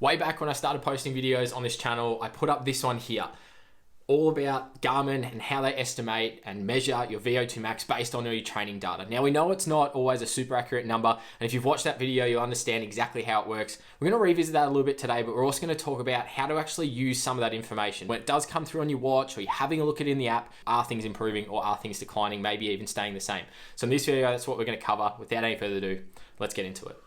Way back when I started posting videos on this channel, I put up this one here, all about Garmin and how they estimate and measure your VO2max based on all your training data. Now we know it's not always a super accurate number, and if you've watched that video, you'll understand exactly how it works. We're gonna revisit that a little bit today, but we're also gonna talk about how to actually use some of that information. When it does come through on your watch or you're having a look at it in the app, are things improving or are things declining, maybe even staying the same? So in this video, that's what we're gonna cover. Without any further ado, let's get into it.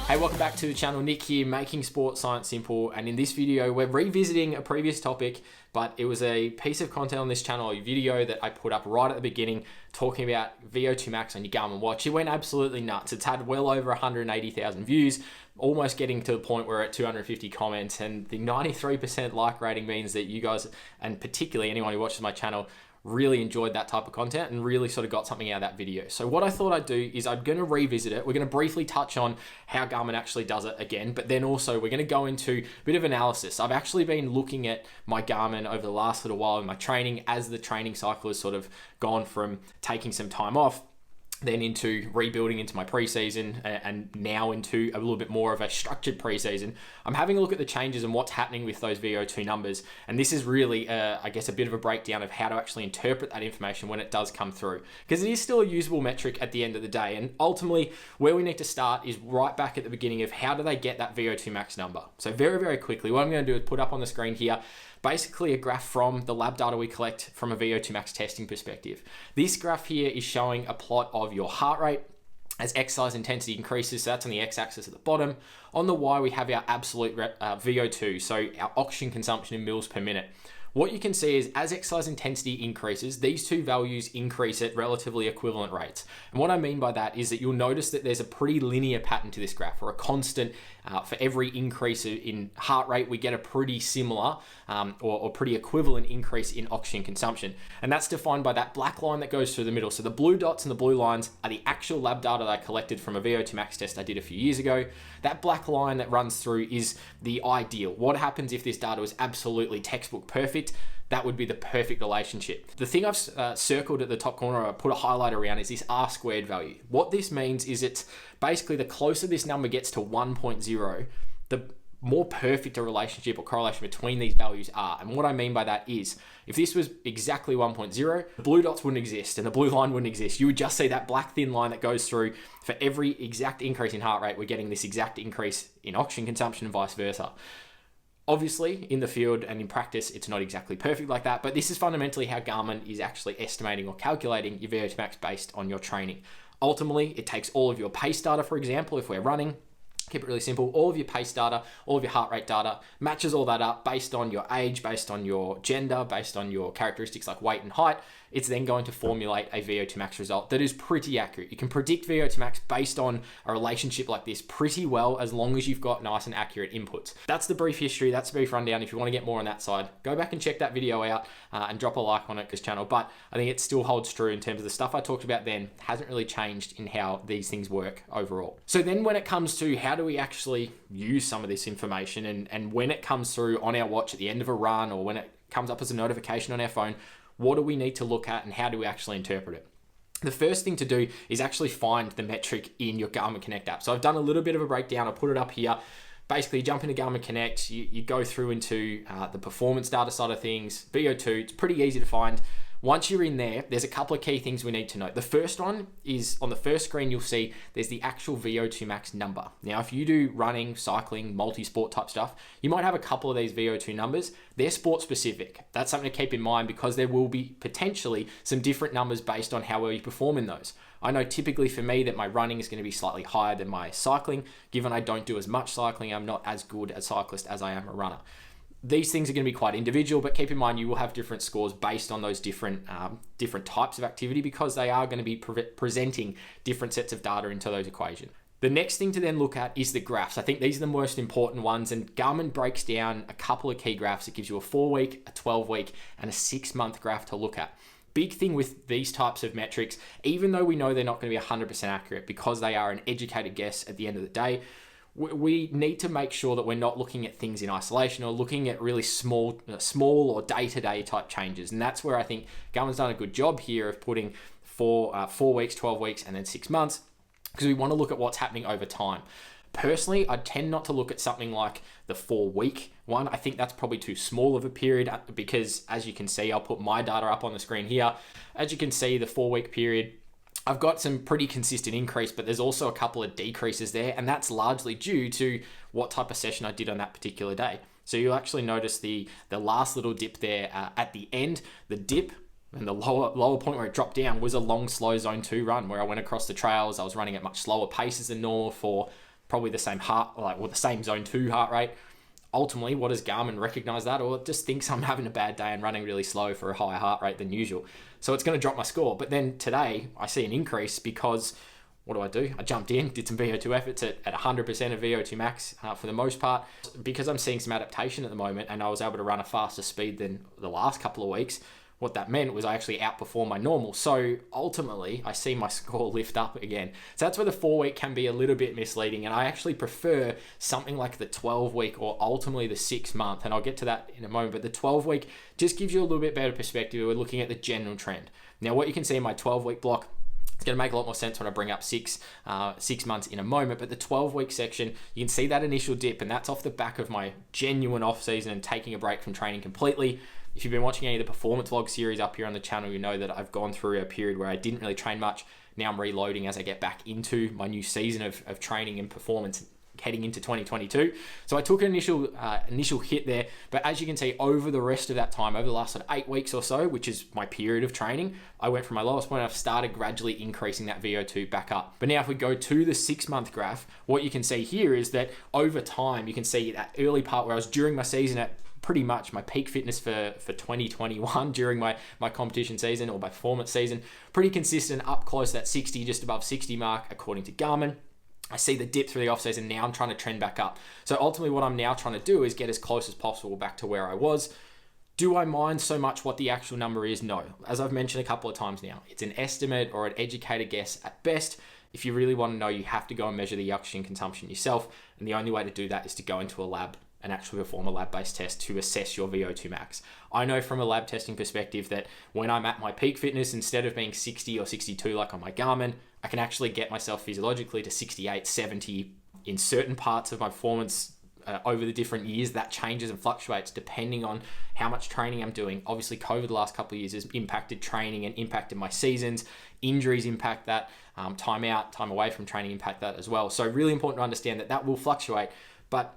Hey, welcome back to the channel. Nick here, making sports science simple. And in this video, we're revisiting a previous topic, but it was a piece of content on this channel, a video that I put up right at the beginning, talking about VO2max on your Garmin watch. It went absolutely nuts. It's had well over 180,000 views, almost getting to the point where we're at 250 comments, and the 93% like rating means that you guys, and particularly anyone who watches my channel, really enjoyed that type of content and really sort of got something out of that video. So what I thought I'd do is I'm going to revisit it. We're going to briefly touch on how Garmin actually does it again, but then also we're going to go into a bit of analysis. I've actually been looking at my Garmin over the last little while in my training as the training cycle has sort of gone from taking some time off, then into rebuilding into my preseason, and now into a little bit more of a structured preseason. I'm having a look at the changes and what's happening with those VO2 numbers. And this is really, I guess, a bit of a breakdown of how to actually interpret that information when it does come through. Because it is still a usable metric at the end of the day. And ultimately, where we need to start is right back at the beginning of how do they get that VO2 max number. So very, very quickly, what I'm going to do is put up on the screen here basically a graph from the lab data we collect from a VO2max testing perspective. This graph here is showing a plot of your heart rate as exercise intensity increases, so that's on the x-axis at the bottom. On the y, we have our absolute VO2, so our oxygen consumption in mils per minute. What you can see is as exercise intensity increases, these two values increase at relatively equivalent rates. And what I mean by that is that you'll notice that there's a pretty linear pattern to this graph, or a constant. For every increase in heart rate, we get a pretty similar or pretty equivalent increase in oxygen consumption. And that's defined by that black line that goes through the middle. So the blue dots and the blue lines are the actual lab data that I collected from a VO2max test I did a few years ago. That black line that runs through is the ideal. What happens if this data was absolutely textbook perfect? That would be the perfect relationship. The thing I've circled at the top corner, I put a highlight around, is this R squared value. What this means is it's basically the closer this number gets to 1.0, the more perfect a relationship or correlation between these values are. And what I mean by that is, if this was exactly 1.0, the blue dots wouldn't exist and the blue line wouldn't exist. You would just see that black thin line that goes through. For every exact increase in heart rate, we're getting this exact increase in oxygen consumption and vice versa. Obviously, in the field and in practice, it's not exactly perfect like that, but this is fundamentally how Garmin is actually estimating or calculating your VO2max based on your training. Ultimately, it takes all of your pace data, for example, if we're running, keep it really simple, all of your pace data, all of your heart rate data, matches all that up based on your age, based on your gender, based on your characteristics like weight and height. It's then going to formulate a VO2max result that is pretty accurate. You can predict VO2max based on a relationship like this pretty well, as long as you've got nice and accurate inputs. That's the brief history, that's the brief rundown. If you want to get more on that side, go back and check that video out and drop a like on it, this channel. But I think it still holds true in terms of the stuff I talked about then hasn't really changed in how these things work overall. So then when it comes to how do we actually use some of this information, and when it comes through on our watch at the end of a run, or when it comes up as a notification on our phone, what do we need to look at and how do we actually interpret it? The first thing to do is actually find the metric in your Garmin Connect app. So I've done a little bit of a breakdown. I'll put it up here. Basically, jump into Garmin Connect, you go through into the performance data side of things, VO2, it's pretty easy to find. Once you're in there, there's a couple of key things we need to note. The first one is on the first screen, you'll see there's the actual VO2 max number. Now, if you do running, cycling, multi-sport type stuff, you might have a couple of these VO2 numbers. They're sport specific. That's something to keep in mind because there will be potentially some different numbers based on how well you perform in those. I know typically for me that my running is going to be slightly higher than my cycling. Given I don't do as much cycling, I'm not as good a cyclist as I am a runner. These things are going to be quite individual, but keep in mind you will have different scores based on those different types of activity, because they are going to be presenting different sets of data into those equations. The next thing to then look at is the graphs. I think these are the most important ones, and Garmin breaks down a couple of key graphs. It gives you a 4-week, a 12-week, and a 6-month graph to look at. Big thing with these types of metrics, even though we know they're not going to be 100% accurate because they are an educated guess at the end of the day, we need to make sure that we're not looking at things in isolation or looking at really small or day-to-day type changes. And that's where I think Garmin's done a good job here of putting 4 weeks, 12 weeks, and then 6 months, because we want to look at what's happening over time. Personally, I tend not to look at something like the 4-week one. I think that's probably too small of a period, because as you can see, I'll put my data up on the screen here. As you can see, the 4-week period, I've got some pretty consistent increase, but there's also a couple of decreases there, and that's largely due to what type of session I did on that particular day. So you'll actually notice the last little dip there at the end. The dip and the lower point where it dropped down was a long, slow zone 2 run where I went across the trails. I was running at much slower paces than normal for probably the same the same zone 2 heart rate. Ultimately, what does Garmin recognize that, or it just thinks I'm having a bad day and running really slow for a higher heart rate than usual? So it's going to drop my score. But then today I see an increase because what do? I jumped in, did some VO2 efforts at 100% of Vo2Max for the most part, because I'm seeing some adaptation at the moment, and I was able to run a faster speed than the last couple of weeks. What that meant was I actually outperformed my normal. So ultimately, I see my score lift up again. So that's where the 4-week can be a little bit misleading. And I actually prefer something like the 12-week or ultimately the 6-month. And I'll get to that in a moment. But the 12-week just gives you a little bit better perspective. We're looking at the general trend. Now, what you can see in my 12-week block, it's going to make a lot more sense when I bring up 6 months in a moment. But the 12-week section, you can see that initial dip, and that's off the back of my genuine off-season and taking a break from training completely. If you've been watching any of the performance vlog series up here on the channel, you know that I've gone through a period where I didn't really train much. Now I'm reloading as I get back into my new season of training and performance heading into 2022. So I took an initial hit there, but as you can see, over the rest of that time, over the last 8 weeks or so, which is my period of training, I went from my lowest point, I've started gradually increasing that VO2 back up. But now if we go to the 6-month graph, what you can see here is that over time, you can see that early part where I was during my season at pretty much my peak fitness for 2021 during my competition season or my performance season, pretty consistent, up close to that 60, just above 60 mark according to Garmin. I see the dip through the off season. Now I'm trying to trend back up. So ultimately what I'm now trying to do is get as close as possible back to where I was. Do I mind so much what the actual number is? No. As I've mentioned a couple of times now, it's an estimate or an educated guess at best. If you really want to know, you have to go and measure the oxygen consumption yourself. And the only way to do that is to go into a lab and actually perform a lab-based test to assess your VO2 max. I know from a lab testing perspective that when I'm at my peak fitness, instead of being 60 or 62 like on my Garmin, I can actually get myself physiologically to 68, 70 in certain parts of my performance over the different years. That changes and fluctuates depending on how much training I'm doing. Obviously, COVID the last couple of years has impacted training and impacted my seasons. Injuries impact that. Time out, time away from training impact that as well. So really important to understand that will fluctuate, but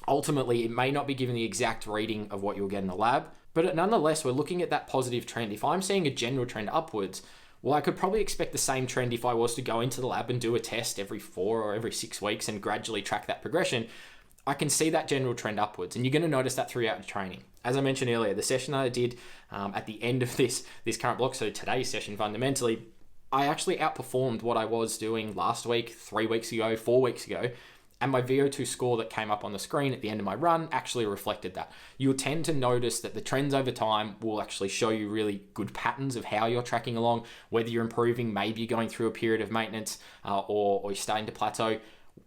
ultimately, it may not be given the exact reading of what you'll get in the lab, but nonetheless, we're looking at that positive trend. If I'm seeing a general trend upwards, well, I could probably expect the same trend if I was to go into the lab and do a test every 4 or every 6 weeks and gradually track that progression. I can see that general trend upwards, and you're going to notice that throughout the training. As I mentioned earlier, the session that I did at the end of this current block, so today's session fundamentally, I actually outperformed what I was doing last week, 3 weeks ago, 4 weeks ago. And my VO2 score that came up on the screen at the end of my run actually reflected that. You'll tend to notice that the trends over time will actually show you really good patterns of how you're tracking along, whether you're improving, maybe you're going through a period of maintenance or you're starting to plateau.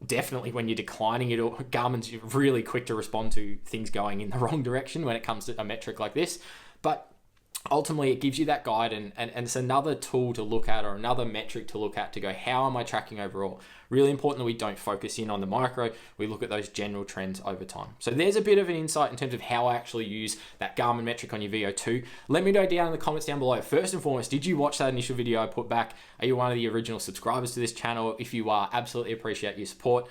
Definitely when you're declining, Garmin's really quick to respond to things going in the wrong direction when it comes to a metric like this. But ultimately, it gives you that guide and it's another tool to look at or another metric to look at to go, how am I tracking overall? Really important that we don't focus in on the micro. We look at those general trends over time. So there's a bit of an insight in terms of how I actually use that Garmin metric on your VO2. Let me know down in the comments down below. First and foremost, did you watch that initial video I put back? Are you one of the original subscribers to this channel? If you are, absolutely appreciate your support.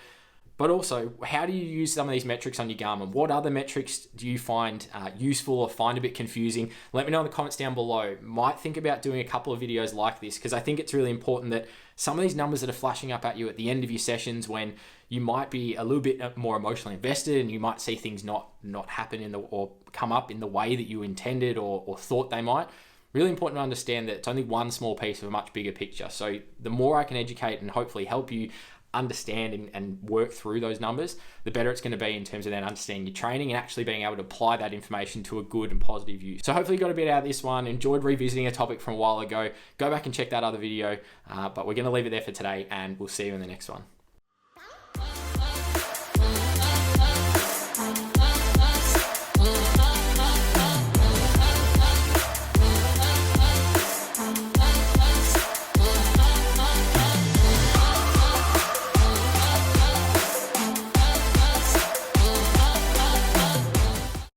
But also, how do you use some of these metrics on your Garmin? What other metrics do you find useful or find a bit confusing? Let me know in the comments down below. Might think about doing a couple of videos like this because I think it's really important that some of these numbers that are flashing up at you at the end of your sessions when you might be a little bit more emotionally invested and you might see things not happen or come up in the way that you intended or thought they might. Really important to understand that it's only one small piece of a much bigger picture. So the more I can educate and hopefully help you understand and work through those numbers, the better it's going to be in terms of then understanding your training and actually being able to apply that information to a good and positive use. So hopefully you got a bit out of this one, enjoyed revisiting a topic from a while ago. Go back and check that other video, but we're going to leave it there for today and we'll see you in the next one.